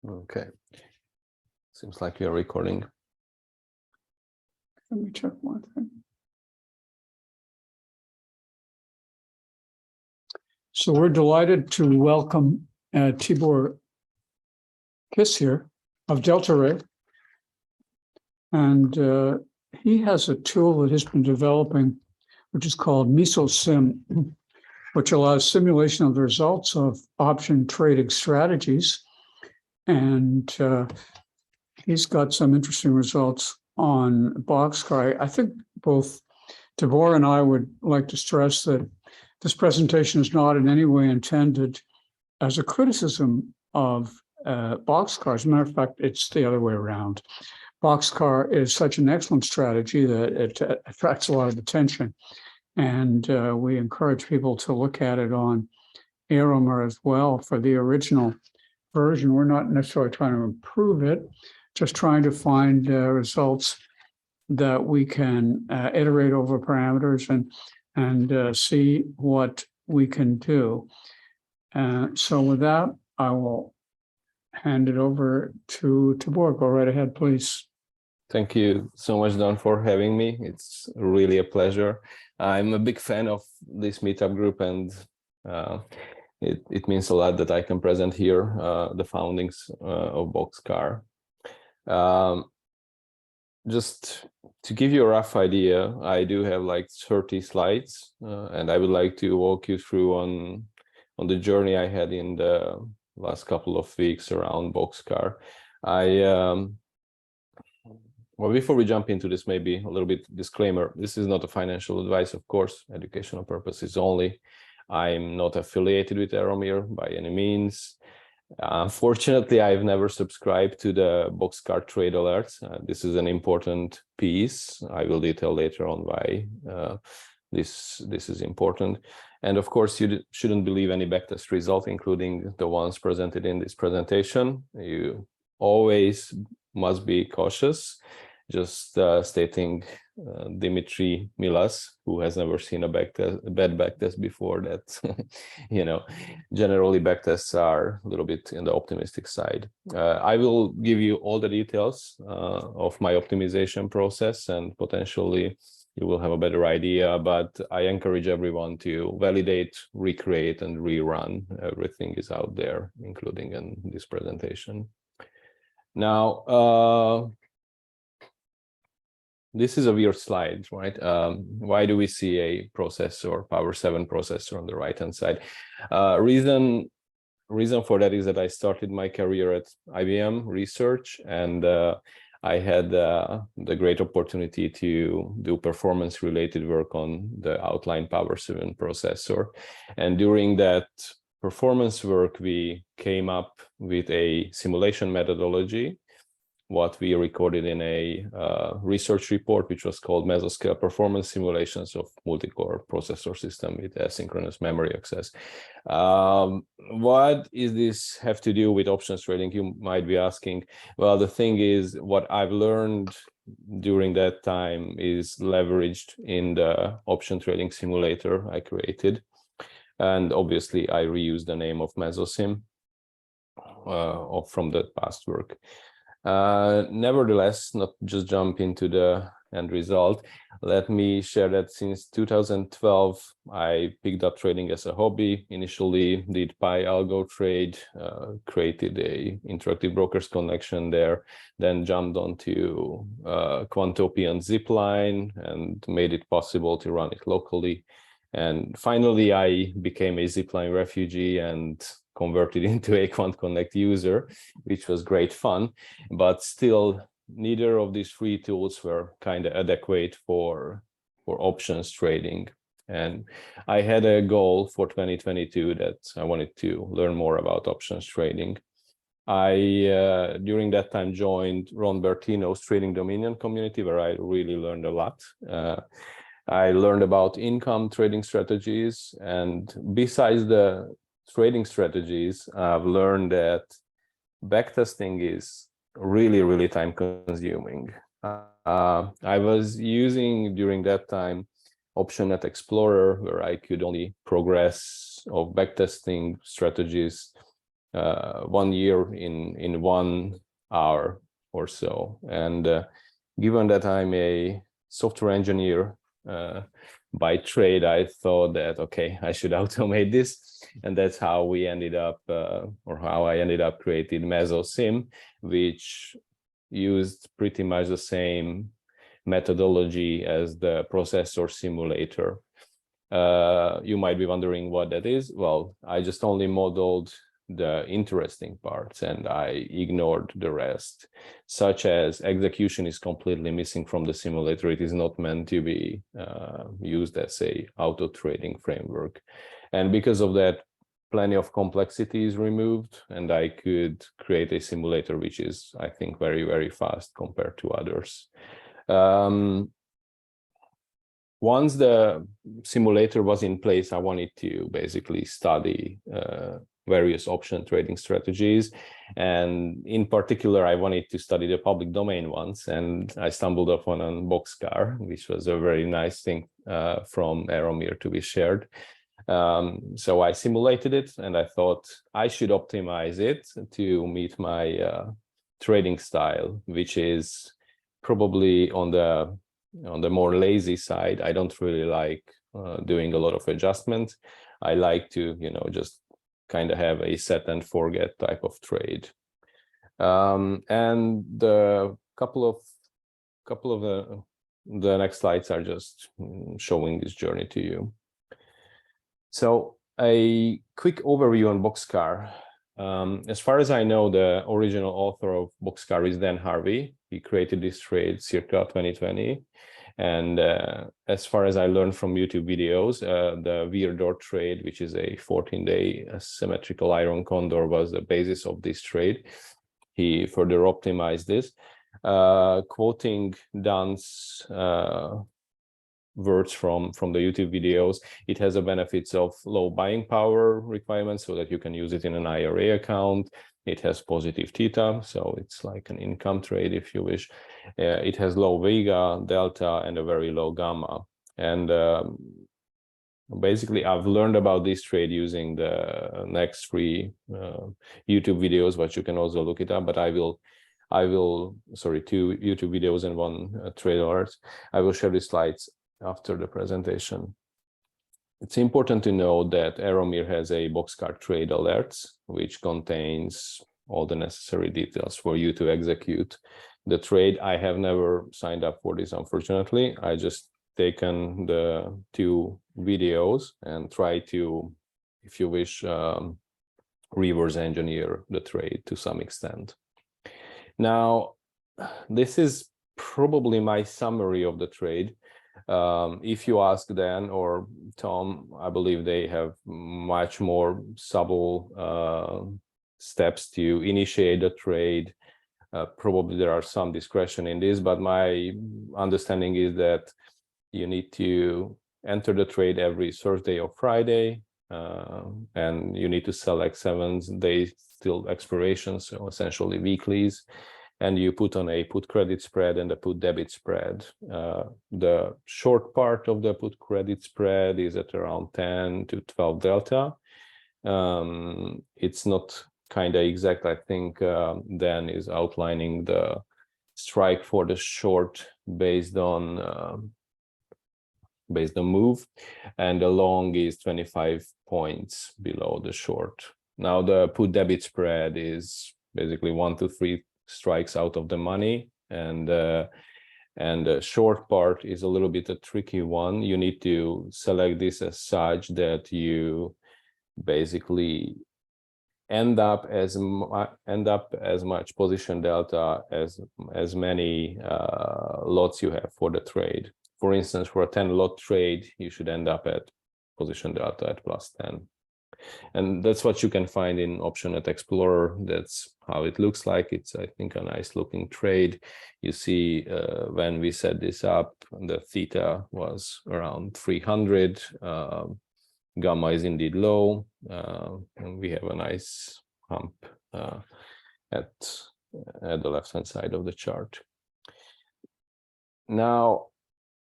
Okay. Seems like we are recording. Let me check one thing. So we're delighted to welcome Tibor Kiss here of DeltaRay. And he has a tool that he's been developing, which is called MesoSim, which allows simulation of the results of option trading strategies. And he's got some interesting results on BoxCar. I think both Tibor and I would like to stress that this presentation is not in any way intended as a criticism of BoxCar. As a matter of fact, it's the other way around. BoxCar is such an excellent strategy that it attracts a lot of attention. And we encourage people to look at it on Aeromir as well for the original version. We're not necessarily trying to improve it, just trying to find results that we can iterate over parameters and see what we can do. So with that, I will hand it over to Tibor. Go right ahead, please. Thank you so much, Dan, for having me. It's really a pleasure. I'm a big fan of this meetup group, and it means a lot that I can present here the foundings of BoxCar. Just to give you a rough idea, I do have like 30 slides, and I would like to walk you through on the journey I had in the last couple of weeks around BoxCar. Well, before we jump into this, maybe a little bit disclaimer. This is not a financial advice, of course, educational purposes only. I'm not affiliated with Aeromir by any means. Unfortunately, I've never subscribed to the BoxCar trade alerts. This is an important piece. I will detail later on why this is important. And of course, you shouldn't believe any backtest result, including the ones presented in this presentation. You always must be cautious. Just stating Dimitri Milas, who has never seen a bad backtest before, that generally backtests are a little bit in the optimistic side. I will give you all the details of my optimization process, and potentially you will have a better idea, but I encourage everyone to validate, recreate, and rerun. Everything is out there, including in this presentation. Now, this is a weird slide, right? Why do we see a processor, Power 7 processor on the right-hand side? Reason for that is that I started my career at IBM Research, and I had the great opportunity to do performance-related work on the outline Power 7 processor. And during that performance work, we came up with a simulation methodology, what we recorded in a research report, which was called Mesoscale Performance Simulations of Multi-Core Processor System with Asynchronous Memory Access. What does this have to do with options trading, you might be asking? Well, the thing is, what I've learned during that time is leveraged in the option trading simulator I created. And obviously, I reused the name of MesoSim from that past work. Nevertheless, not just jump into the end result. Let me share that since 2012, I picked up trading as a hobby. Initially, did Pi algo trade, created a interactive brokers connection there, then jumped onto Quantopian Zipline and made it possible to run it locally. And finally, I became a Zipline refugee and converted into a Quant Connect user, which was great fun, but still neither of these three tools were kind of adequate for options trading. And I had a goal for 2022 that I wanted to learn more about options trading. I, during that time, joined Ron Bertino's Trading Dominion community, where I really learned a lot. I learned about income trading strategies, and besides the trading strategies, I've learned that backtesting is really time consuming. I was using during that time OptionNet Explorer, where I could only progress of backtesting strategies 1 year in 1 hour or so. And given that I'm a software engineer by trade, I thought that, okay, I should automate this. And that's how we ended up, or how I ended up creating MesoSim, which used pretty much the same methodology as the processor simulator. You might be wondering what that is. Well, I just only modeled the interesting parts and I ignored the rest, such as execution is completely missing from the simulator. It is not meant to be used as a auto trading framework. And because of that, plenty of complexity is removed, and I could create a simulator which is, I think, very, very fast compared to others. Once the simulator was in place, I wanted to basically study various option trading strategies. And in particular, I wanted to study the public domain ones. And I stumbled upon BoxCar, which was a very nice thing from Aeromir to be shared. So I simulated it and I thought I should optimize it to meet my trading style, which is probably on the more lazy side. I don't really like doing a lot of adjustments. I like to, just kind of have a set and forget type of trade. And the couple of the next slides are just showing this journey to you. So a quick overview on BoxCar. As far as I know, the original author of BoxCar is Dan Harvey. He created this trade circa 2020. And as far as I learned from YouTube videos, the Weird Door trade, which is a 14-day symmetrical iron condor, was the basis of this trade. He further optimized this. Quoting Dan's words from the YouTube videos, it has the benefits of low buying power requirements so that you can use it in an IRA account. It has positive theta, so it's like an income trade if you wish. It has low vega, delta, and a very low gamma. And basically, I've learned about this trade using the next 3 YouTube videos, but you can also look it up. But I will, 2 YouTube videos and 1 trade alert. I will share the slides after the presentation. It's important to know that Aeromir has a BoxCar trade alerts, which contains all the necessary details for you to execute the trade. I have never signed up for this, unfortunately. I just taken the 2 videos and try to, if you wish, reverse engineer the trade to some extent. Now, this is probably my summary of the trade. If you ask Dan or Tom, I believe they have much more subtle steps to initiate the trade. Probably there are some discretion in this, but my understanding is that you need to enter the trade every Thursday or Friday, and you need to select 7 days till expiration, so essentially weeklies. And you put on a put credit spread and a put debit spread. The short part of the put credit spread is at around 10 to 12 delta. It's not kind of exact. I think Dan is outlining the strike for the short based on move, and the long is 25 points below the short. Now the put debit spread is basically 1 to 3 strikes out of the money, and the short part is a little bit a tricky one. You need to select this as such that you basically end up as much position delta as many lots you have for the trade. For instance, for a 10 lot trade, you should end up at position delta at +10. And that's what you can find in Optionet Explorer. That's how it looks like. It's, I think, a nice looking trade. You see, when we set this up, the theta was around 300. Gamma is indeed low, and we have a nice hump at the left-hand side of the chart. Now,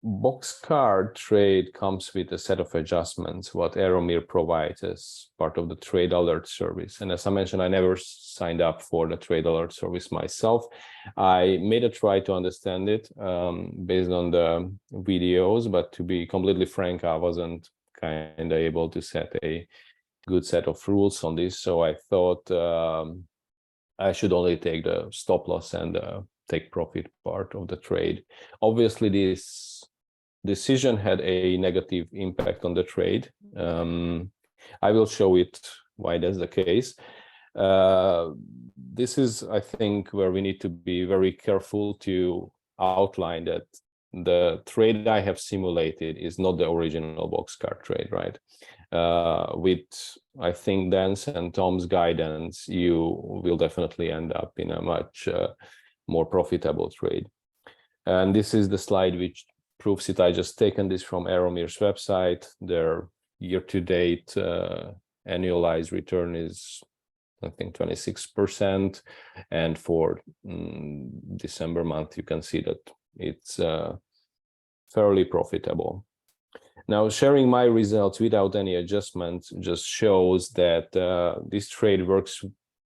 BoxCar trade comes with a set of adjustments what Aeromir provides as part of the trade alert service. And as I mentioned, I never signed up for the trade alert service myself. I made a try to understand it based on the videos, but to be completely frank, I wasn't kind of able to set a good set of rules on this. So I thought I should only take the stop loss and take profit part of the trade. Obviously, this decision had a negative impact on the trade. I will show it why that's the case. This is, I think, where we need to be very careful to outline that the trade I have simulated is not the original BoxCar trade, right? With, I think, Dan's and Tom's guidance, you will definitely end up in a much more profitable trade. And this is the slide which proves it. I just taken this from Aeromir's website. Their year-to-date annualized return is, I think, 26%. And for December month, you can see that it's fairly profitable. Now, sharing my results without any adjustments just shows that this trade works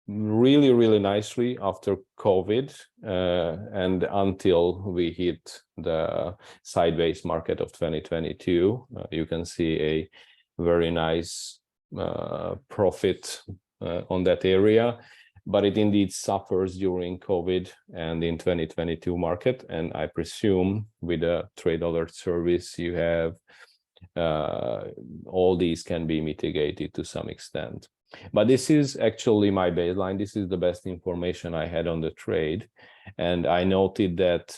really, really nicely after COVID and until we hit the sideways market of 2022. You can see a very nice profit on that area, but it indeed suffers during COVID and in 2022 market. And I presume with a trade alert service, you have all these can be mitigated to some extent. But this is actually my baseline. This is the best information I had on the trade. And I noted that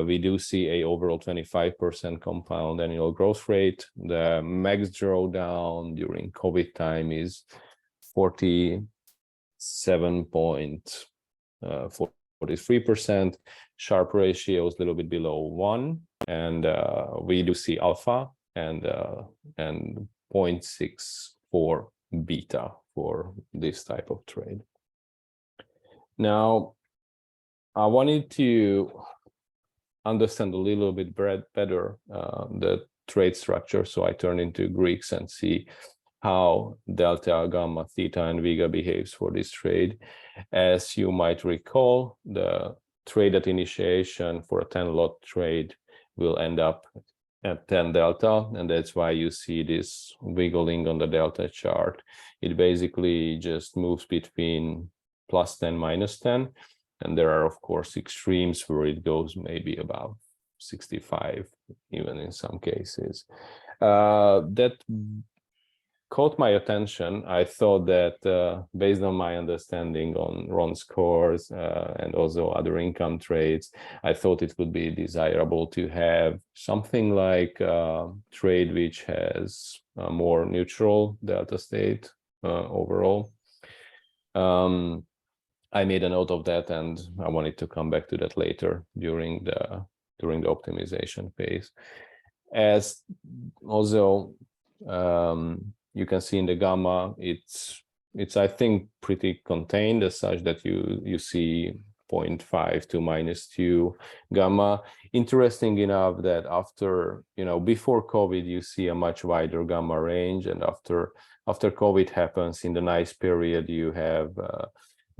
we do see a overall 25% compound annual growth rate. The max drawdown during COVID time is 47.43%. Sharp ratio is a little bit below 1. And we do see alpha and 0.64 beta for this type of trade. Now, I wanted to understand a little bit better the trade structure, so I turn into Greeks and see how delta, gamma, theta, and vega behaves for this trade. As you might recall, the trade at initiation for a 10-lot trade will end up at 10 delta, and that's why you see this wiggling on the delta chart. It basically just moves between +10, -10, and there are, of course, extremes where it goes maybe about 65, even in some cases. That caught my attention. I thought that based on my understanding on RON scores and also other income trades, I thought it would be desirable to have something like a trade which has a more neutral delta state overall. I made a note of that, and I wanted to come back to that later during the optimization phase. As also you can see in the gamma, it's I think pretty contained as such that you see 0.5 to -2 gamma. Interesting enough that after, before COVID, you see a much wider gamma range, and after COVID happens, in the nice period, you have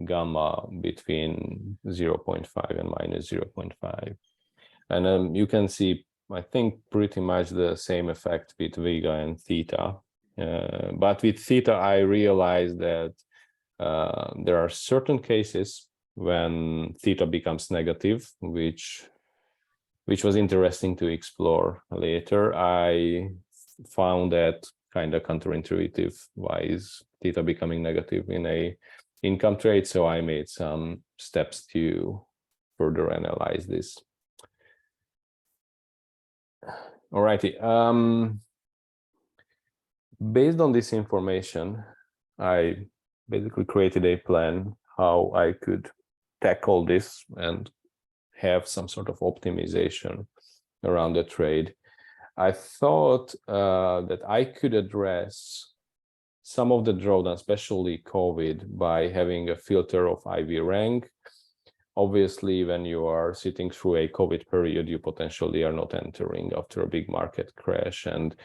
gamma between 0.5 and -0.5. And you can see, I think, pretty much the same effect with vega and theta. But with theta, I realized that there are certain cases when theta becomes negative, which was interesting to explore later. I found that kind of counterintuitive. Why is theta becoming negative in a income trade? So I made some steps to further analyze this. Alrighty. Based on this information, I basically created a plan how I could tackle this and have some sort of optimization around the trade. I thought that I could address some of the drawdown, especially COVID, by having a filter of IV rank. obviously, when you are sitting through a COVID period, you potentially are not entering after a big market crash. And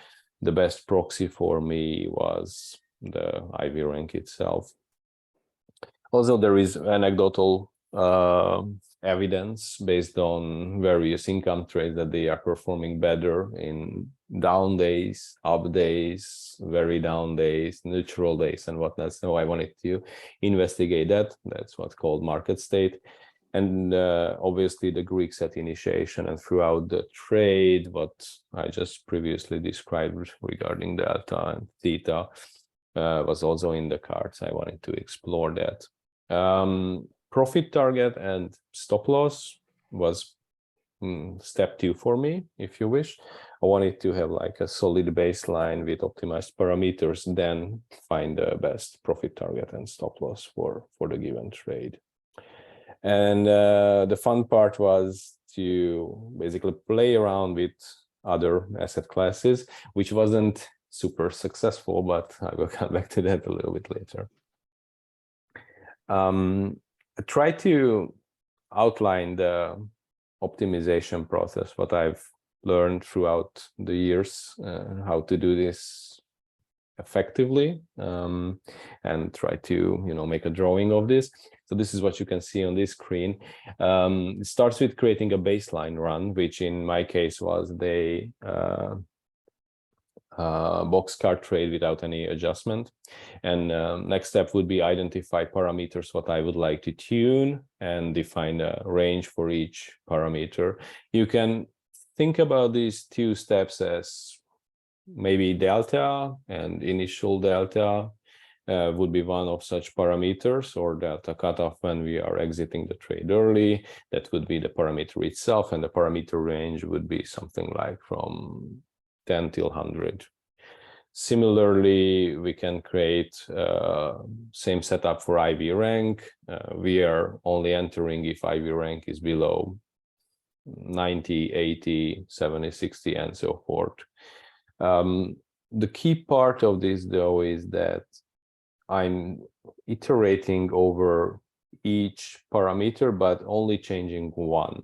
the best proxy for me was the IV rank itself. Also, there is anecdotal evidence based on various income trades that they are performing better in down days, up days, very down days, neutral days, and whatnot. So I wanted to investigate that. That's what's called market state. And obviously the Greeks at initiation and throughout the trade, what I just previously described regarding delta and theta was also in the cards. I wanted to explore that. Profit target and stop loss was step 2 for me, if you wish. I wanted to have like a solid baseline with optimized parameters, then find the best profit target and stop loss for the given trade. And the fun part was to basically play around with other asset classes, which wasn't super successful, but I will come back to that a little bit later. I try to outline the optimization process, what I've learned throughout the years, how to do this effectively, and try to, you know, make a drawing of this. So this is what you can see on this screen. It starts with creating a baseline run, which in my case was the BoxCar trade without any adjustment. And next step would be identify parameters what I would like to tune and define a range for each parameter. You can think about these 2 steps as maybe delta, and initial delta would be one of such parameters, or delta cutoff when we are exiting the trade early. That would be the parameter itself, and the parameter range would be something like from 10 till 100. Similarly, we can create same setup for IV rank. We are only entering if IV rank is below 90, 80, 70, 60, and so forth. The key part of this, though, is that I'm iterating over each parameter, but only changing one.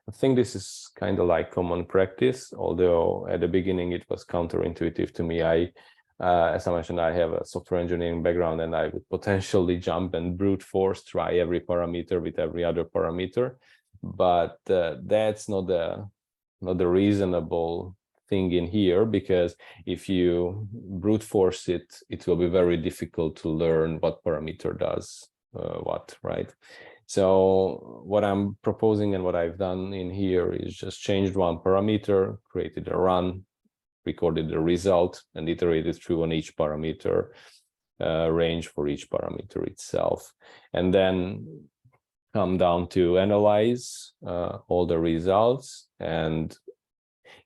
I think this is kind of like common practice, although at the beginning it was counterintuitive to me. As I mentioned, I have a software engineering background, and I would potentially jump and brute force try every parameter with every other parameter, but that's not the reasonable thing in here, because if you brute force it, it will be very difficult to learn what parameter does what, right? So what I'm proposing and what I've done in here is just changed one parameter, created a run, recorded the result, and iterated through on each parameter, range for each parameter itself, and then come down to analyze all the results. And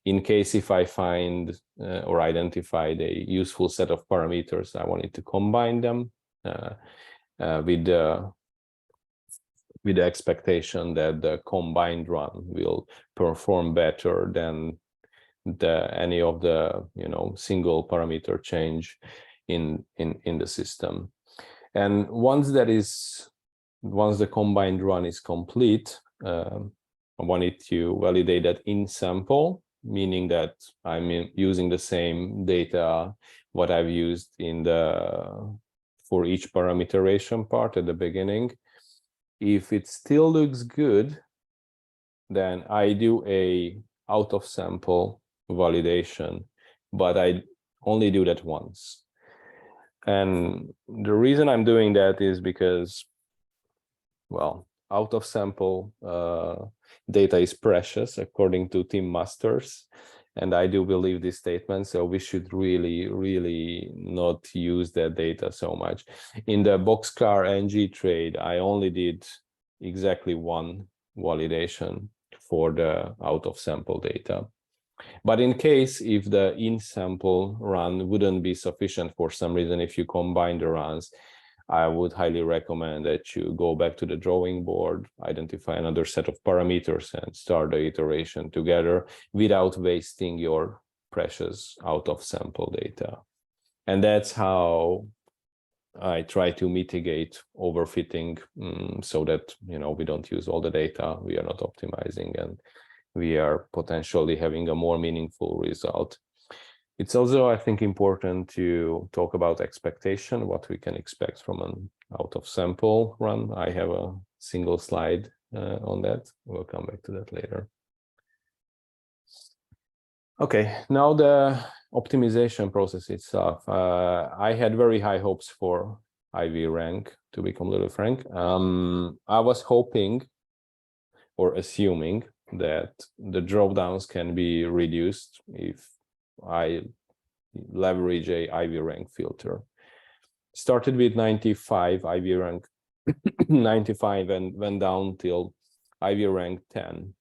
in case if I find or identify a useful set of parameters, I wanted to combine them with the expectation that the combined run will perform better than any of the, you know, single parameter change in the system. And once the combined run is complete, I wanted to validate that in sample, meaning that I'm using the same data what I've used in for each parameterization part at the beginning. If it still looks good, then I do a out of sample validation, but I only do that once. And the reason I'm doing that is because, well, out of sample data is precious according to Tim Masters, and I do believe this statement, so we should really not use that data so much. In the BoxCar NG trade, I only did exactly one validation for the out of sample data. But in case if the in sample run wouldn't be sufficient for some reason, if you combine the runs, I would highly recommend that you go back to the drawing board, identify another set of parameters, and start the iteration together without wasting your precious out of sample data. And that's how I try to mitigate overfitting so that, you know, we don't use all the data, we are not optimizing, and we are potentially having a more meaningful result. It's also, I think, important to talk about expectation, what we can expect from an out of sample run. I have a single slide on that. We'll come back to that later. Okay, now the optimization process itself. I had very high hopes for IV rank, to be completely frank. I was hoping or assuming that the dropdowns can be reduced if I leverage a IV rank filter. Started with 95 IV rank 95 and went down till IV rank 10,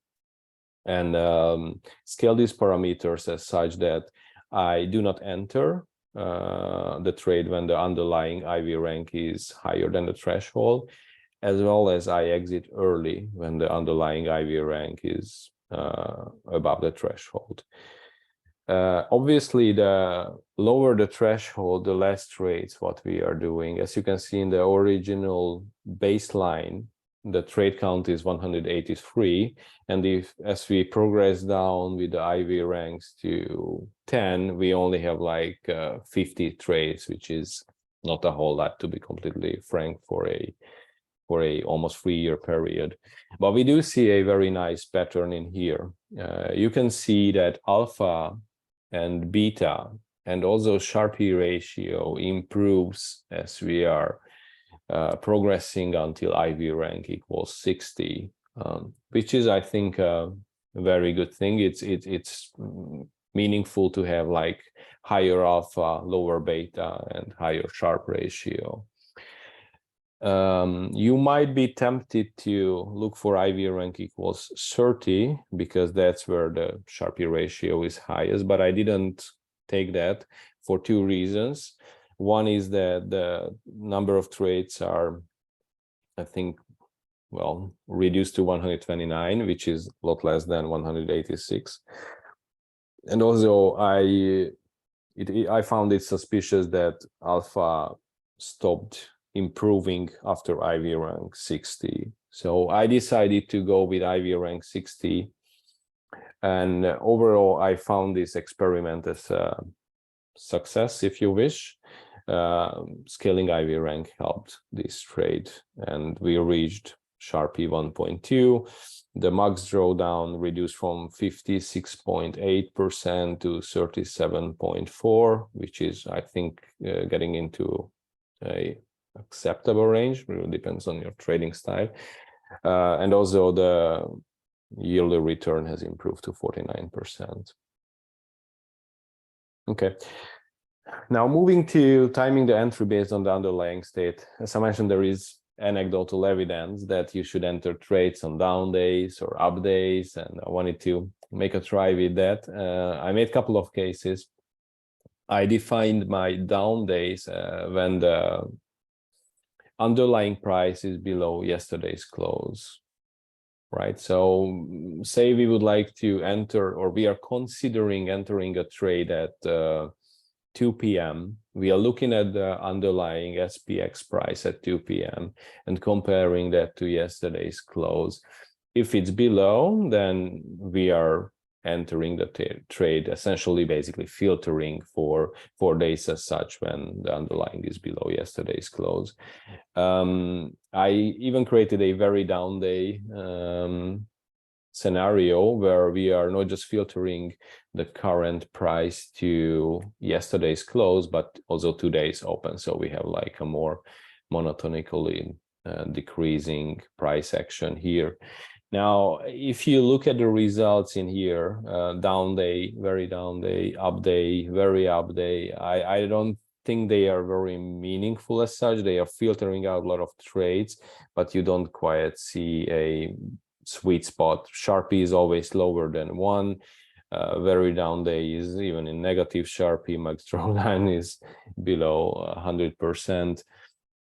and scale these parameters as such that I do not enter the trade when the underlying IV rank is higher than the threshold, as well as I exit early when the underlying IV rank is above the threshold. Obviously, the lower the threshold, the less trades what we are doing. As you can see in the original baseline, the trade count is 183, and as we progress down with the IV ranks to 10, we only have like 50 trades, which is not a whole lot, to be completely frank, for a almost 3-year period. But we do see a very nice pattern in here. You can see that alpha and beta and also Sharpie ratio improves as we are progressing until IV rank equals 60, which is, I think, a very good thing. It's meaningful to have like higher alpha, lower beta, and higher Sharp ratio. You might be tempted to look for IV rank equals 30 because that's where the Sharpie ratio is highest, but I didn't take that for 2 reasons. One is that the number of trades are, I think, well, reduced to 129, which is a lot less than 186. And also I found it suspicious that alpha stopped improving after IV rank 60. So I decided to go with IV rank 60. And overall, I found this experiment as a success, if you wish. Scaling IV rank helped this trade, and we reached Sharpie 1.2. The max drawdown reduced from 56.8% to 37.4%, which is, I think, getting into a acceptable range. It really depends on your trading style. And also the yearly return has improved to 49%. Okay. Now moving to timing the entry based on the underlying state. As I mentioned, there is anecdotal evidence that you should enter trades on down days or up days, and I wanted to make a try with that. I made a couple of cases. I defined my down days when the underlying price is below yesterday's close, right? So say we would like to enter, or we are considering entering a trade at 2 p.m. We are looking at the underlying SPX price at 2 p.m. and comparing that to yesterday's close. If it's below, then we are entering the trade, essentially basically filtering for days as such when the underlying is below yesterday's close. I even created a very down day scenario where we are not just filtering the current price to yesterday's close, but also today's open. So we have like a more monotonically decreasing price action here. Now, if you look at the results in here, down day, very down day, up day, very up day, I don't think they are very meaningful as such. They are filtering out a lot of trades, but you don't quite see a sweet spot. Sharpie is always lower than 1. Very down day is even in negative Sharpie. Max drawdown is below 100%.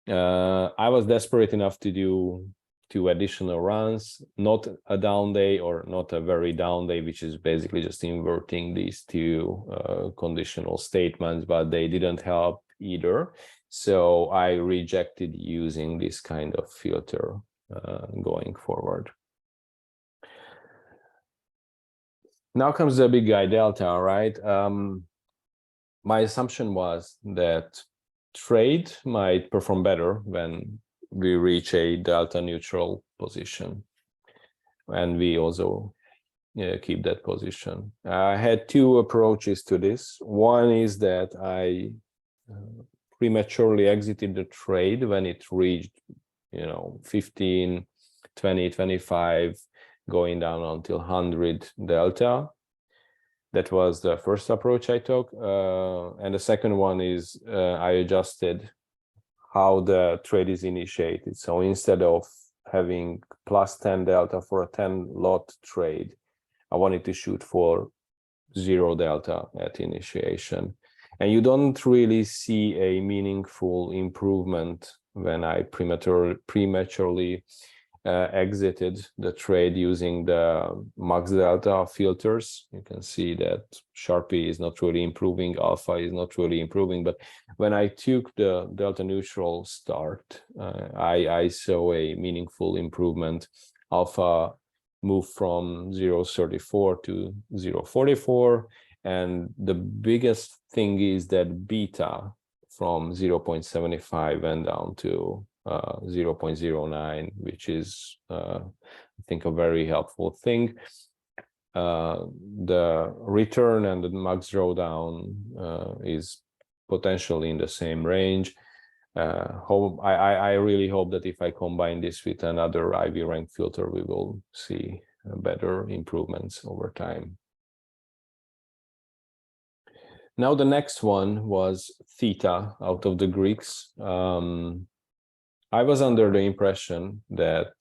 I was desperate enough to do 2 additional runs, not a down day or not a very down day, which is basically just inverting these 2 conditional statements, but they didn't help either. So I rejected using this kind of filter going forward. Now comes the big guy, delta, right? My assumption was that trade might perform better when we reach a delta neutral position. And we also keep that position. I had two approaches to this. One is that I prematurely exited the trade when it reached, 15, 20, 25, going down until 100 delta. That was the first approach I took. And the second one is I adjusted how the trade is initiated. So instead of having plus 10 delta for a 10 lot trade, I wanted to shoot for 0 delta at initiation. And you don't really see a meaningful improvement when I prematurely exited the trade using the max delta filters. You can see that Sharpie is not really improving, alpha is not really improving, but when I took the delta neutral start, I saw a meaningful improvement. Alpha moved from 0.34 to 0.44, and the biggest thing is that beta from 0.75 went down to 0.09, which is I think a very helpful thing. The return and the max drawdown is potentially in the same range. I really hope that if I combine this with another IV rank filter, we will see better improvements over time. Now the next one was theta out of the Greeks. I was under the impression that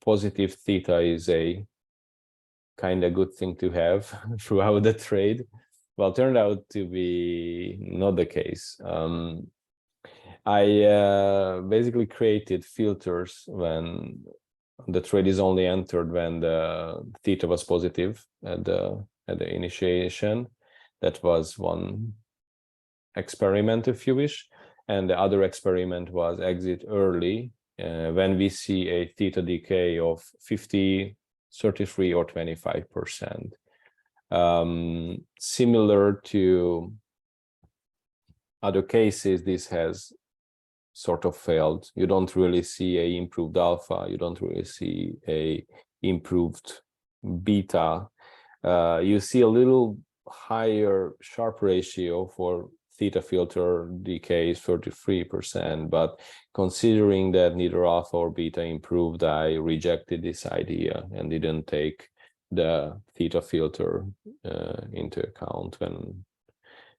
positive theta is a kind of good thing to have throughout the trade. Well, turned out to be not the case. I basically created filters when the trade is only entered when the theta was positive at the initiation. That was one experiment, if you wish. And the other experiment was exit early when we see a theta decay of 50, 33, or 25%. Similar to other cases, this has sort of failed. You don't really see a improved alpha. You don't really see a improved beta. You see a little higher Sharp ratio for theta filter decays 33%, but considering that neither alpha or beta improved, I rejected this idea and didn't take the theta filter into account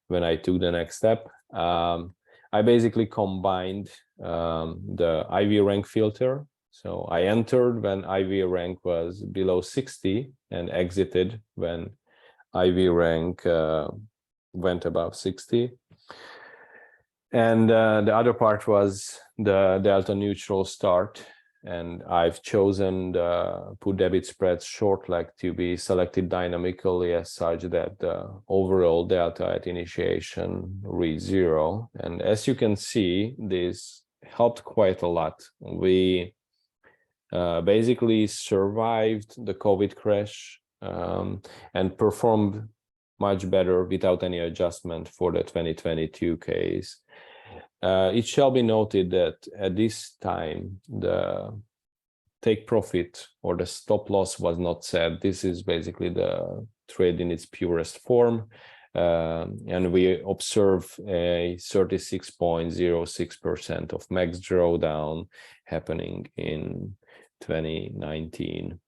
when I took the next step. I basically combined the IV rank filter. So I entered when IV rank was below 60 and exited when IV rank went above 60. And the other part was the delta neutral start. And I've chosen the put debit spreads short leg to be selected dynamically as such that the overall delta at initiation reached 0. And as you can see, this helped quite a lot. We basically survived the COVID crash and performed much better without any adjustment for the 2022 case. It shall be noted that at this time, the take profit or the stop loss was not set. This is basically the trade in its purest form. And we observe a 36.06% of max drawdown happening in 2019.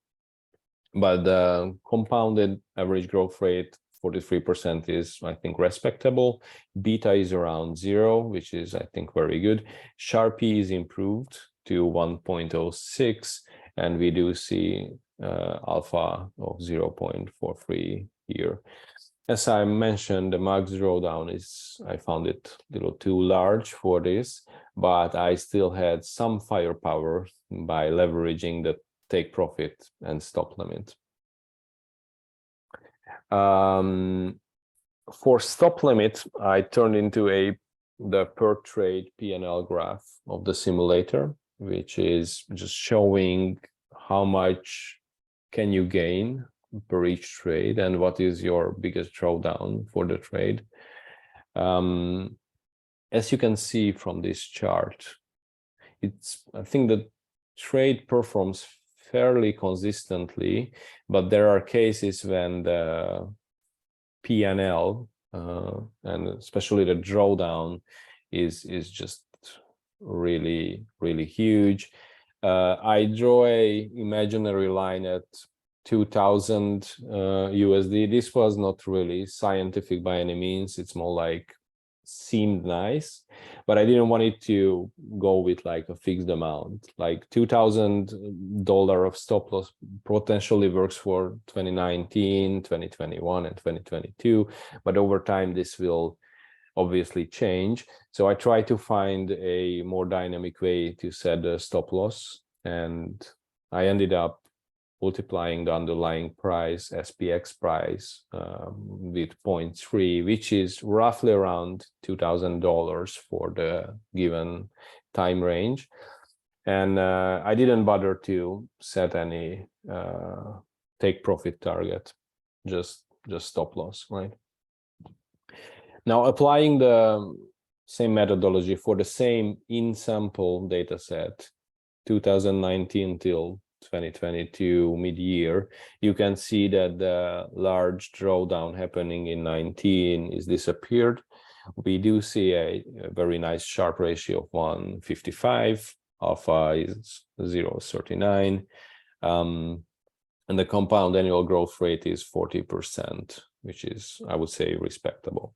But the compounded average growth rate, 43%, is, I think, respectable. Beta is around 0, which is, I think, very good. Sharpie is improved to 1.06, and we do see alpha of 0.43 here. As I mentioned, the max drawdown is, I found it a little too large for this, but I still had some firepower by leveraging the take profit and stop limit. For stop limit, I turned into a the per trade P&L graph of the simulator, which is just showing how much can you gain per each trade and what is your biggest drawdown for the trade. As you can see from this chart, I think the trade performs fairly consistently, but there are cases when the P&L and especially the drawdown is just really huge. I draw a imaginary line at 2000 USD. This was not really scientific by any means. It's more like seemed nice, but I didn't want it to go with like a fixed amount. Like $2,000 of stop loss potentially works for 2019, 2021, and 2022, but over time this will obviously change. So I try to find a more dynamic way to set the stop loss, and I ended up multiplying the underlying price, SPX price, with 0.3, which is roughly around $2,000 for the given time range. And I didn't bother to set any take profit target, just stop loss, right? Now, applying the same methodology for the same in-sample data set, 2019 till 2022 mid-year, you can see that the large drawdown happening in 19 is disappeared. We do see a very nice Sharpe ratio of 155, alpha is 0.39, and the compound annual growth rate is 40%, which is, I would say, respectable.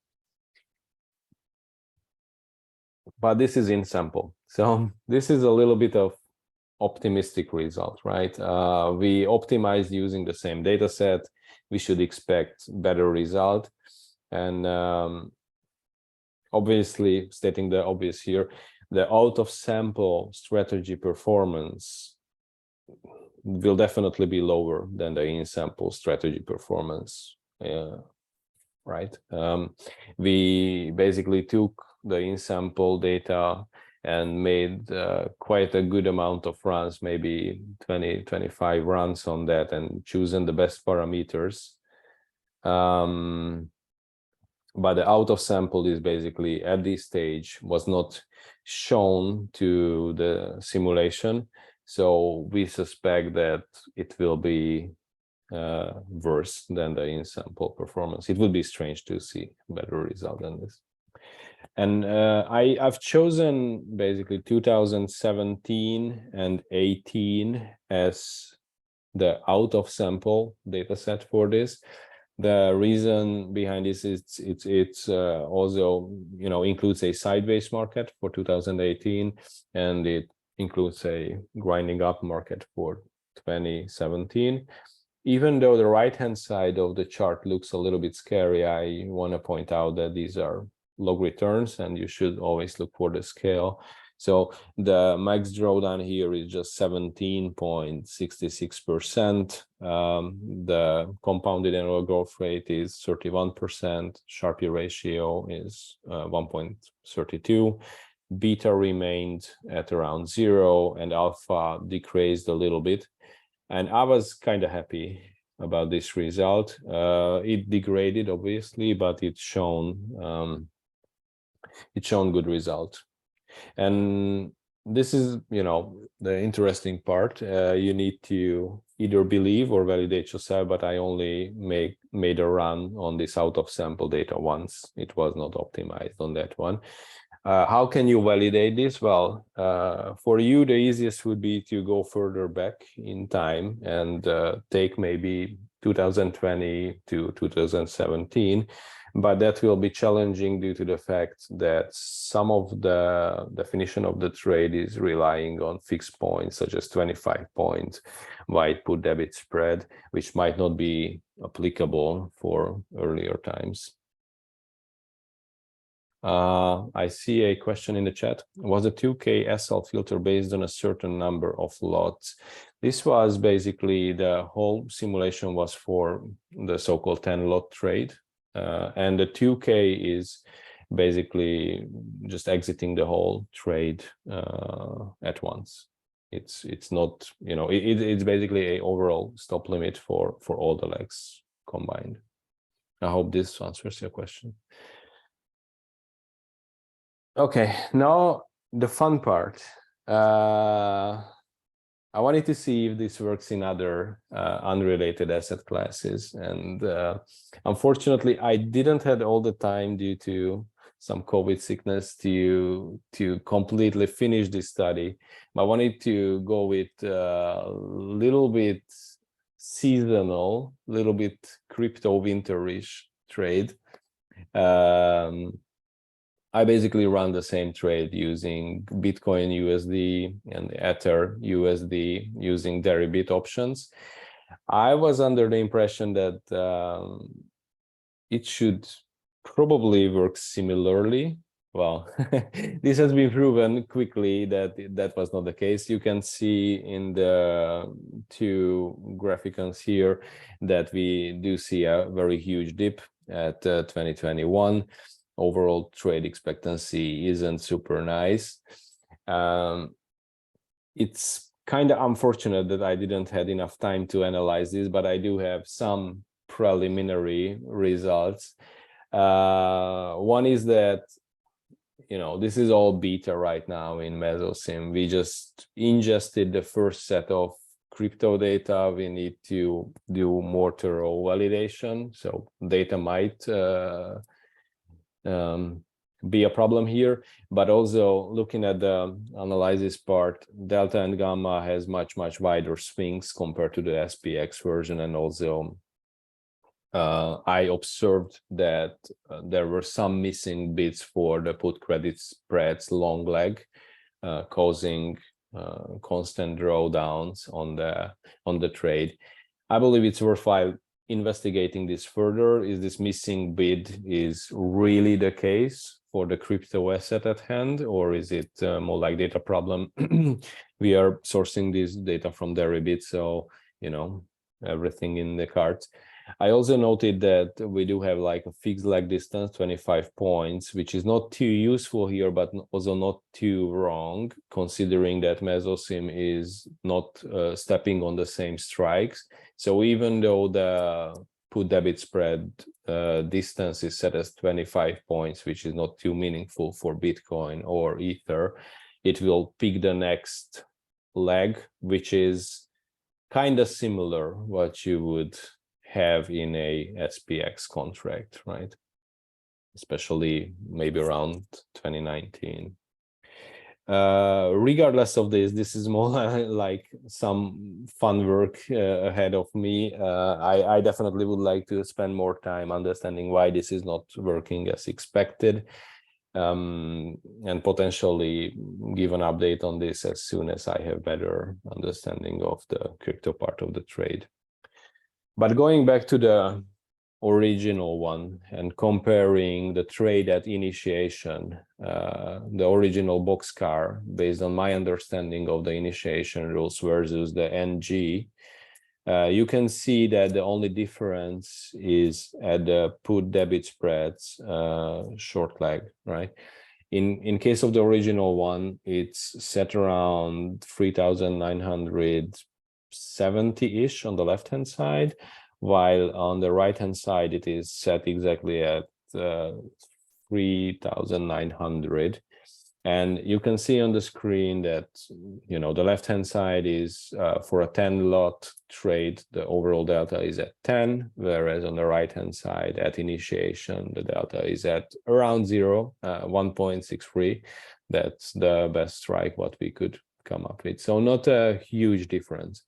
But this is in sample, so this is a little bit of optimistic result, right? We optimized using the same data set. We should expect better result. And obviously, stating the obvious here, the out of sample strategy performance will definitely be lower than the in sample strategy performance, right? We basically took the in sample data and made quite a good amount of runs, maybe 20-25 runs on that, and chosen the best parameters. But the out of sample is basically at this stage was not shown to the simulation, so we suspect that it will be worse than the in sample performance. It would be strange to see a better result than this. And I've chosen basically 2017 and 18 as the out of sample data set for this. The reason behind this is it's also, you know, includes a sideways market for 2018, and it includes a grinding up market for 2017. Even though the right-hand side of the chart looks a little bit scary, I want to point out that these are log returns, and you should always look for the scale. So the max drawdown here is just 17.66%. The compounded annual growth rate is 31%. Sharpe ratio is 1.32. Beta remained at around 0, and alpha decreased a little bit. And I was kind of happy about this result. It degraded, obviously, but it's shown good result. And this is, you know, the interesting part. You need to either believe or validate yourself, but I only made a run on this out of sample data once. It was not optimized on that one. How can you validate this? Well, for you, the easiest would be to go further back in time and take maybe 2020 to 2017. But that will be challenging due to the fact that some of the definition of the trade is relying on fixed points, such as 25-point wide put debit spread, which might not be applicable for earlier times. I see a question in the chat. Was the 2K SL filter based on a certain number of lots? This was basically the whole simulation was for the so-called 10-lot trade. And the 2K is basically just exiting the whole trade at once. It's not, you know, it's basically a overall stop limit for all the legs combined. I hope this answers your question. Okay, now the fun part. I wanted to see if this works in other unrelated asset classes, and unfortunately, I didn't have all the time due to some COVID sickness to completely finish this study. I wanted to go with a little bit seasonal, little bit crypto winterish trade. I basically run the same trade using Bitcoin USD and Ether USD using Deribit options. I was under the impression that it should probably work similarly. Well, this has been proven quickly that that was not the case. You can see in the two graphicons here that we do see a very huge dip at 2021. Overall trade expectancy isn't super nice. It's kind of unfortunate that I didn't have enough time to analyze this, but I do have some preliminary results. One is that, you know, this is all beta right now in MesoSim. We just ingested the first set of crypto data. We need to do more thorough validation, so data might be a problem here, but also looking at the analysis part, delta and gamma has much wider swings compared to the SPX version, and also I observed that there were some missing bits for the put credit spreads long leg, causing constant drawdowns on the trade. I believe it's worthwhile investigating this further. Is this missing bid is really the case for the crypto asset at hand, or is it more like data problem? We are sourcing this data from Deribit, so you know, everything in the cards. I also noted that we do have like a fixed leg distance, 25 points, which is not too useful here, but also not too wrong, considering that MesoSim is not stepping on the same strikes. So even though the put debit spread distance is set as 25 points, which is not too meaningful for Bitcoin or Ether, it will pick the next leg, which is kind of similar what you would have in a SPX contract, right? Especially maybe around 2019. Regardless of this is more like some fun work ahead of me. I definitely would like to spend more time understanding why this is not working as expected, and potentially give an update on this as soon as I have better understanding of the crypto part of the trade. But going back to the original one and comparing the trade at initiation, the original BoxCar, based on my understanding of the initiation rules versus the NG, you can see that the only difference is at the put debit spreads short leg, right? In case of the original one, it's set around 3,970-ish on the left-hand side, while on the right-hand side, it is set exactly at 3,900. And you can see on the screen that, you know, the left-hand side is for a 10-lot trade, the overall delta is at 10, whereas on the right-hand side at initiation, the delta is at around 0, 1.63. That's the best strike what we could come up with. So not a huge difference.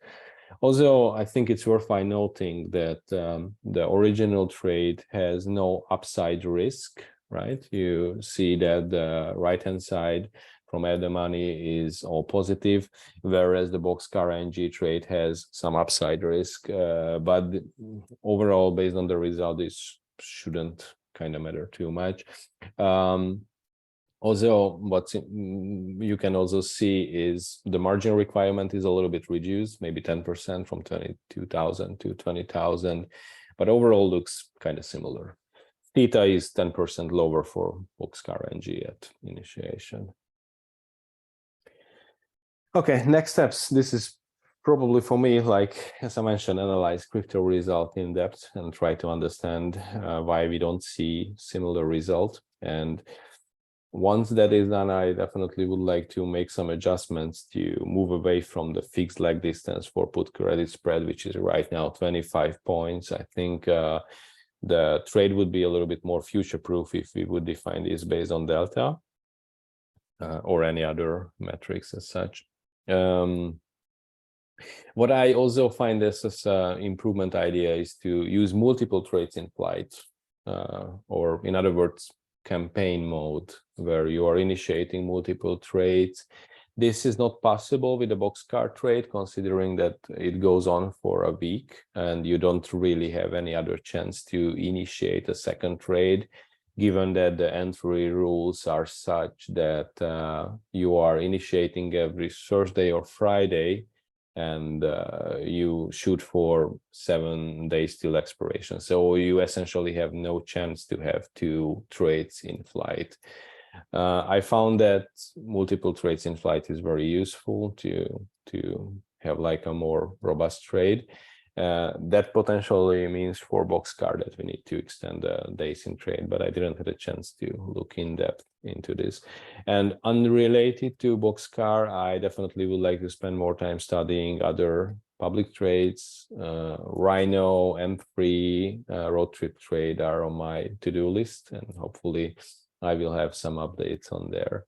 Also, I think it's worthwhile noting that the original trade has no upside risk, right? You see that the right-hand side from Add the Money is all positive, whereas the BoxCar NG trade has some upside risk. But overall, based on the result, this shouldn't kind of matter too much. Also, what you can also see is the margin requirement is a little bit reduced, maybe 10% from 22,000 to 20,000, but overall looks kind of similar. theta is 10% lower for BoxCar NG at initiation. Okay, next steps. This is probably for me, like, as I mentioned, analyze crypto result in depth and try to understand why we don't see similar result. And once that is done, I definitely would like to make some adjustments to move away from the fixed leg distance for put credit spread, which is right now 25 points. I think the trade would be a little bit more future-proof if we would define this based on delta or any other metrics as such. What I also find as an improvement idea is to use multiple trades in flight, or in other words, campaign mode, where you are initiating multiple trades. This is not possible with a BoxCar trade, considering that it goes on for a week and you don't really have any other chance to initiate a second trade, given that the entry rules are such that you are initiating every Thursday or Friday, and you shoot for 7 days till expiration. So you essentially have no chance to have 2 trades in flight. I found that multiple trades in flight is very useful to have like a more robust trade. That potentially means for BoxCar that we need to extend the days in trade, but I didn't have a chance to look in depth into this. And unrelated to BoxCar, I definitely would like to spend more time studying other public trades. Rhino, M3, road trip trade are on my to-do list, and hopefully I will have some updates on there.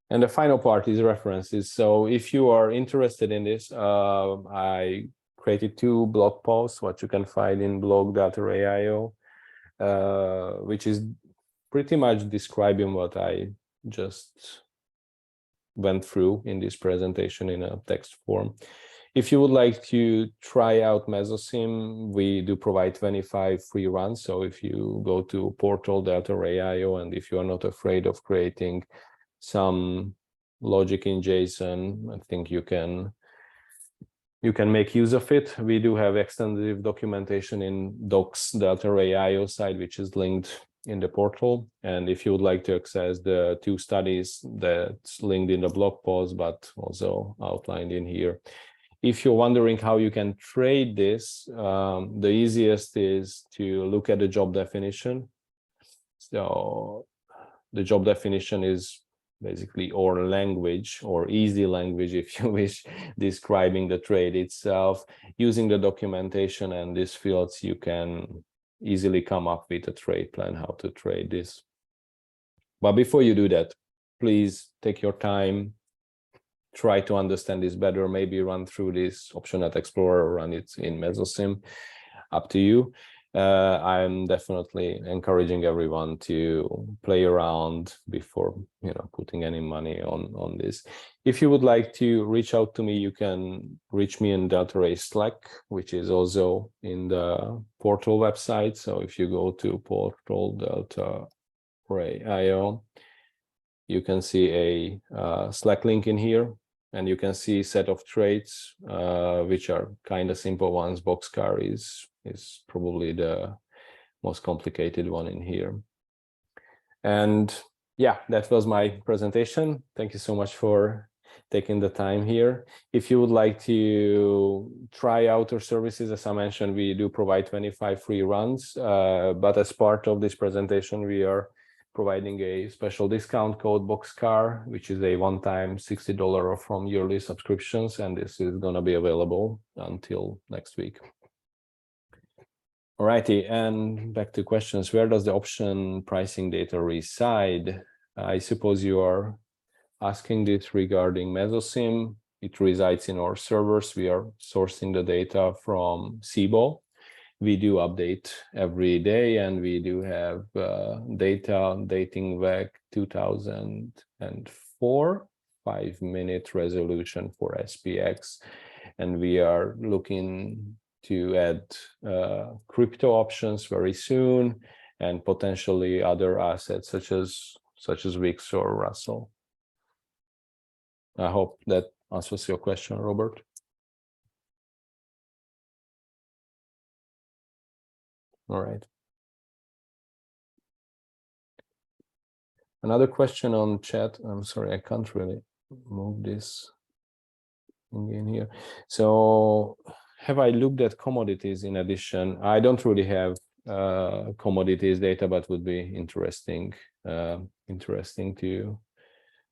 And the final part is references. So if you are interested in this, I created 2 blog posts, what you can find in blog DeltaRay.io, which is pretty much describing what I just went through in this presentation in a text form. If you would like to try out MesoSim, we do provide 25 free runs. So if you go to portal DeltaRay.io, and if you are not afraid of creating some logic in JSON, I think you can make use of it. We do have extensive documentation in docs DeltaRay.io site, which is linked in the portal. And if you would like to access the 2 studies, that's linked in the blog post, but also outlined in here. If you're wondering how you can trade this, the easiest is to look at the job definition. So the job definition is basically or language, or easy language if you wish, describing the trade itself. Using the documentation and these fields, you can easily come up with a trade plan, how to trade this. But before you do that, please take your time, try to understand this better, maybe run through this OptionNet Explorer or run it in MesoSim, up to you. I'm definitely encouraging everyone to play around before putting any money on this. If you would like to reach out to me, you can reach me in DeltaRay Slack, which is also in the portal website. So if you go to portal DeltaRay.io, you can see a Slack link in here, and you can see a set of trades, which are kind of simple ones. BoxCar is probably the most complicated one in here. And yeah, that was my presentation. Thank you so much for taking the time here. If you would like to try out our services, as I mentioned, we do provide 25 free runs, but as part of this presentation, we are providing a special discount code BoxCar, which is a one-time $60 off from yearly subscriptions, and this is going to be available until next week. Alrighty, and back to questions. Where does the option pricing data reside? I suppose you are asking this regarding MesoSim. It resides in our servers. We are sourcing the data from Cboe. We do update every day, and we do have data dating back 2004, 5-minute resolution for SPX, and we are looking to add crypto options very soon, and potentially other assets such as Wix or Russell. I hope that answers your question, Robert. All right. Another question on chat. I'm sorry, I can't really move this in here. So have I looked at commodities in addition? I don't really have commodities data, but would be interesting to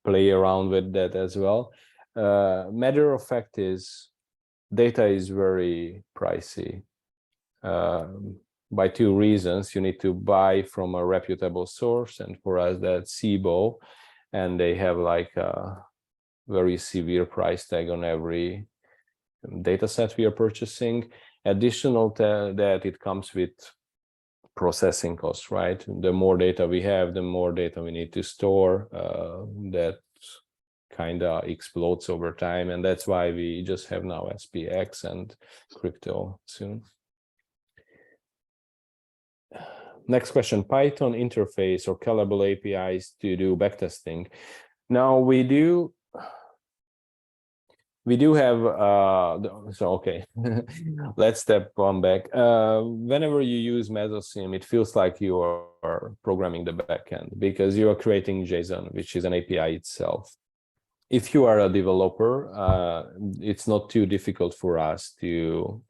play around with that as well. Matter of fact is data is very pricey. By two reasons. You need to buy from a reputable source, and for us that's SIBO, and they have like a very severe price tag on every data set we are purchasing. Additional to that, it comes with processing costs, right? The more data we have, the more data we need to store. That kind of explodes over time, and that's why we just have now SPX and crypto soon. Next question, Python interface or callable APIs to do backtesting. Now we do have, so okay, let's step one back. Whenever you use MesoSim, it feels like you are programming the backend because you are creating JSON, which is an API itself. If you are a developer, it's not too difficult for us to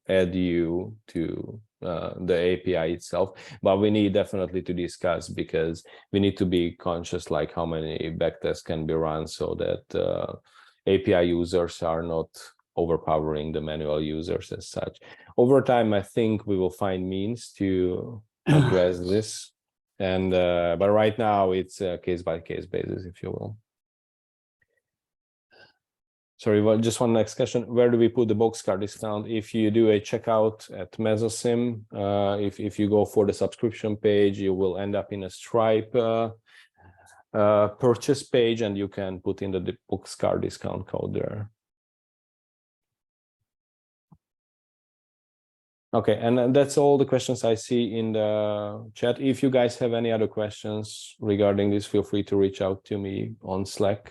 add you to the API itself, but we need definitely to discuss because we need to be conscious like how many backtests can be run so that API users are not overpowering the manual users as such. Over time, I think we will find means to address this, and but right now it's a case-by-case basis, if you will. Sorry, well, just one next question. Where do we put the BoxCar discount? If you do a checkout at MesoSim, if you go for the subscription page, you will end up in a Stripe purchase page, and you can put in the BoxCar discount code there. Okay, and that's all the questions I see in the chat. If you guys have any other questions regarding this, feel free to reach out to me on Slack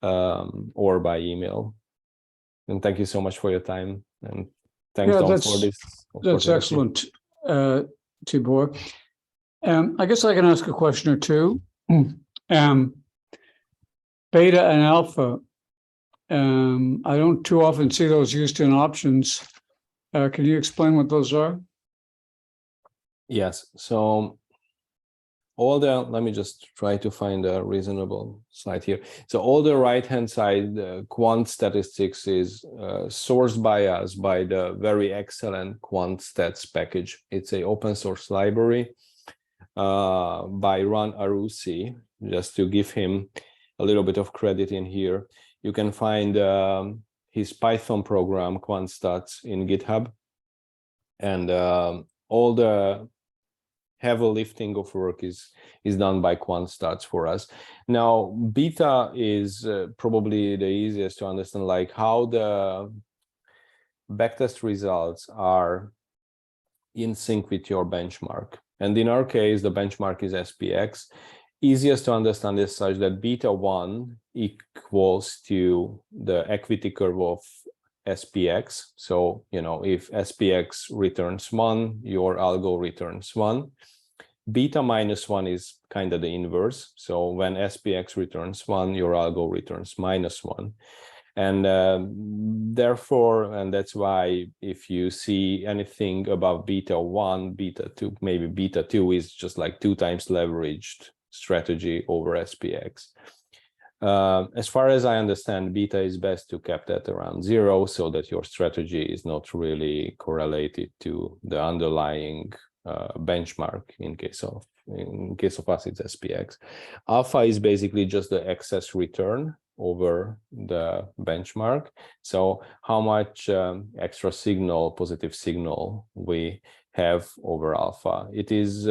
or by email. And thank you so much for your time, and thanks Don for this. That's excellent, Tibor. I guess I can ask a question or two. Beta and alpha, I don't too often see those used in options. Can you explain what those are? Yes, so all the, let me just try to find a reasonable slide here. So all the right-hand side, Quant statistics is sourced by us by the very excellent Quant stats package. It's an open source library by Ron Arusi. Just to give him a little bit of credit in here, you can find his Python program, Quant Stats, in GitHub. And all the heavy lifting of work is done by Quant Stats for us. Now, beta is probably the easiest to understand, like how the backtest results are in sync with your benchmark. And in our case, the benchmark is SPX. Easiest to understand is such that beta 1 equals to the equity curve of SPX. So, you know, if SPX returns 1, your algo returns 1. Beta minus 1 is kind of the inverse. So when SPX returns 1, your algo returns minus 1. And therefore, and that's why if you see anything above beta 1, beta 2, maybe beta 2 is just like 2 times leveraged strategy over SPX. As far as I understand, beta is best to keep that around 0 so that your strategy is not really correlated to the underlying benchmark. In case of us, it's SPX. Alpha is basically just the excess return over the benchmark. So how much extra signal, positive signal we have over alpha. It is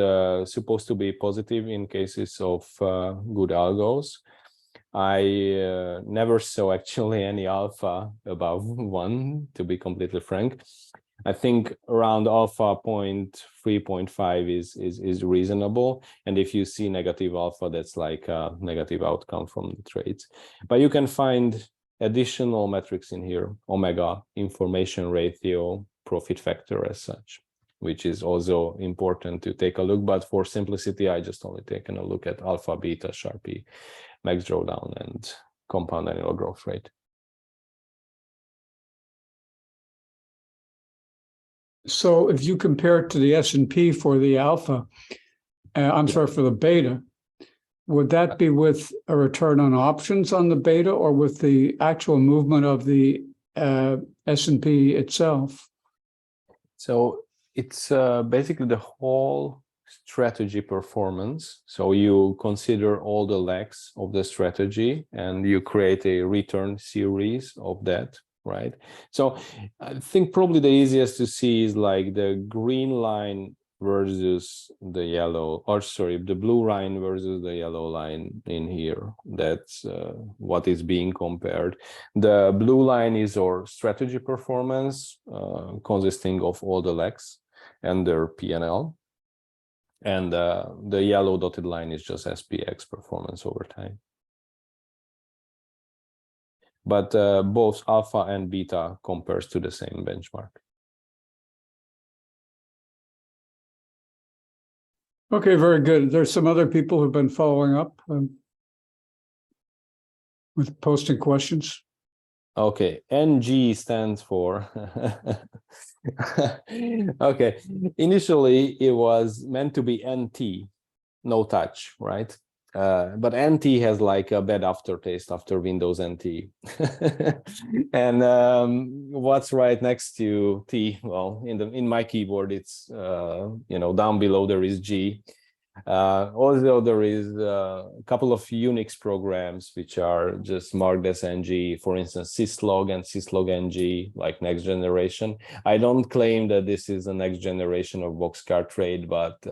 supposed to be positive in cases of good algos. I never saw actually any alpha above 1, to be completely frank. I think around alpha 0.3, 0.5 is reasonable. And if you see negative alpha, that's like a negative outcome from the trades. But you can find additional metrics in here, omega, information ratio, profit factor as such. which is also important to take a look. But for simplicity, I just only taken a look at alpha, beta, Sharpie, max drawdown, and compound annual growth rate. So if you compare it to the S&P for the alpha, I'm sorry, for the beta, would that be with a return on options on the beta or with the actual movement of the S&P itself? So it's basically the whole strategy performance. So you consider all the legs of the strategy and you create a return series of that, right? So I think probably the easiest to see is like the green line versus the yellow, or sorry, the blue line versus the yellow line in here. That's what is being compared. The blue line is our strategy performance, consisting of all the legs and their P&L. And the yellow dotted line is just SPX performance over time. But both alpha and beta compares to the same benchmark. Okay, very good. There's some other people who've been following up with posting questions. Okay, NG stands for okay, initially it was meant to be NT, no touch, right? But NT has like a bad aftertaste after Windows NT. And what's right next to T? Well, in my keyboard, it's down below there is G. Also, there is a couple of Unix programs which are just marked as NG, for instance, syslog and syslog NG, like next generation. I don't claim that this is the next generation of BoxCar trade, but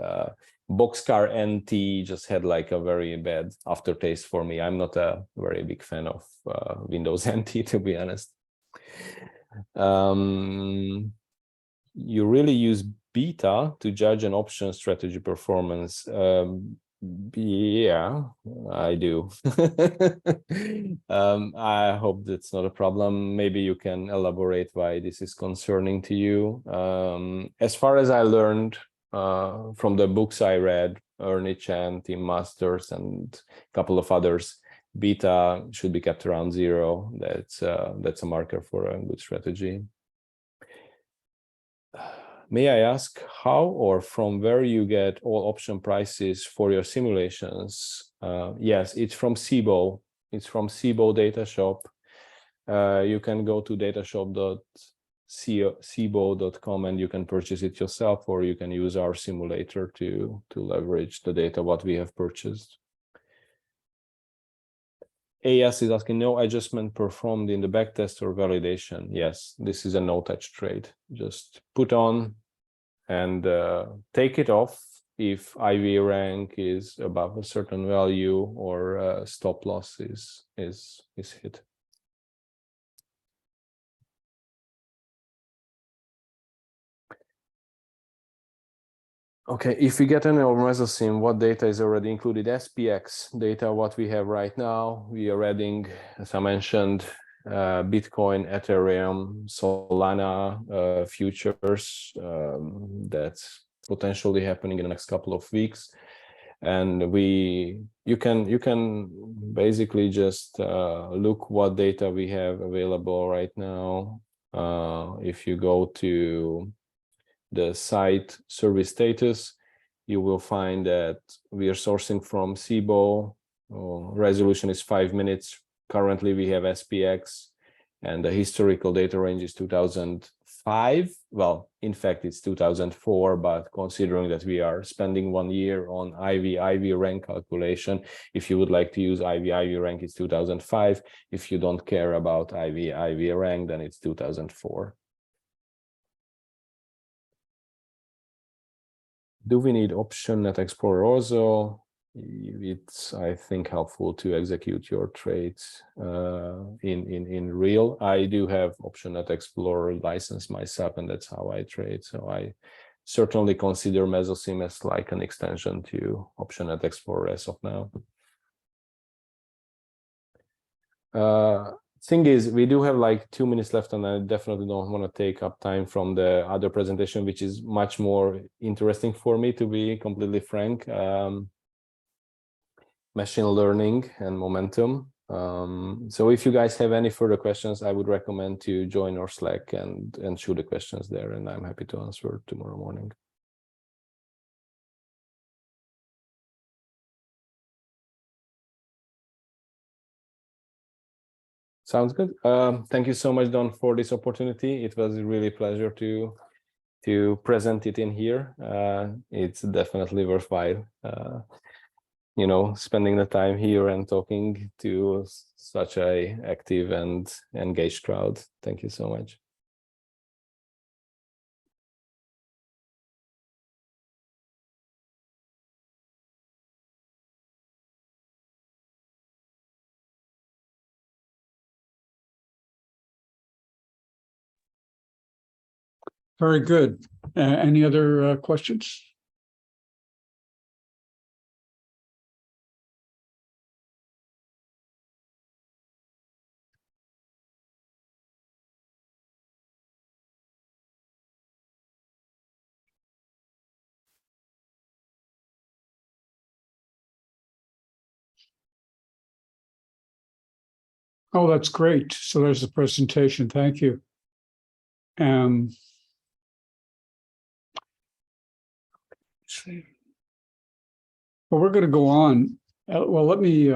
BoxCar NT just had like a very bad aftertaste for me. I'm not a very big fan of Windows NT, to be honest. You really use beta to judge an option strategy performance. Yeah, I do. I hope that's not a problem. Maybe you can elaborate why this is concerning to you. As far as I learned from the books I read, Ernie Chan, Tim Masters, and a couple of others, beta should be kept around 0. That's a marker for a good strategy. May I ask how or from where you get all option prices for your simulations? Yes, it's from SIBO. It's from SIBO Data Shop. You can go to datashop.sibo.com and you can purchase it yourself, or you can use our simulator to leverage the data what we have purchased. AS is asking, no adjustment performed in the backtest or validation. Yes, this is a no-touch trade. Just put on and take it off if IV rank is above a certain value or stop loss is hit. Okay, if we get an MesoSim, what data is already included? SPX data, what we have right now. We are adding, as I mentioned, Bitcoin, Ethereum, Solana futures. That's potentially happening in the next couple of weeks. And you can basically just look what data we have available right now. If you go to the site service status, you will find that we are sourcing from SIBO. Resolution is 5 minutes. Currently we have SPX, and the historical data range is 2005. Well, in fact, it's 2004, but considering that we are spending 1 year on IV rank calculation, if you would like to use IV rank, it's 2005. If you don't care about IV rank, then it's 2004. Do we need option net explorer also? It's, I think, helpful to execute your trades in real. I do have option net explorer license myself, and that's how I trade. So I certainly consider MesoSim as like an extension to option net explorer as of now. thing is, we do have like 2 minutes left, and I definitely don't want to take up time from the other presentation, which is much more interesting for me, to be completely frank. Machine learning and momentum. So if you guys have any further questions, I would recommend to join our Slack and shoot the questions there, and I'm happy to answer tomorrow morning. Sounds good. Thank you so much, Don, for this opportunity. It was a really pleasure to present it in here. It's definitely worthwhile, you know, spending the time here and talking to such a active and engaged crowd. Thank you so much. Very good. Any other questions? Oh, that's great. So there's the presentation. Thank you. Let's see. Well, we're going to go on. Well, let me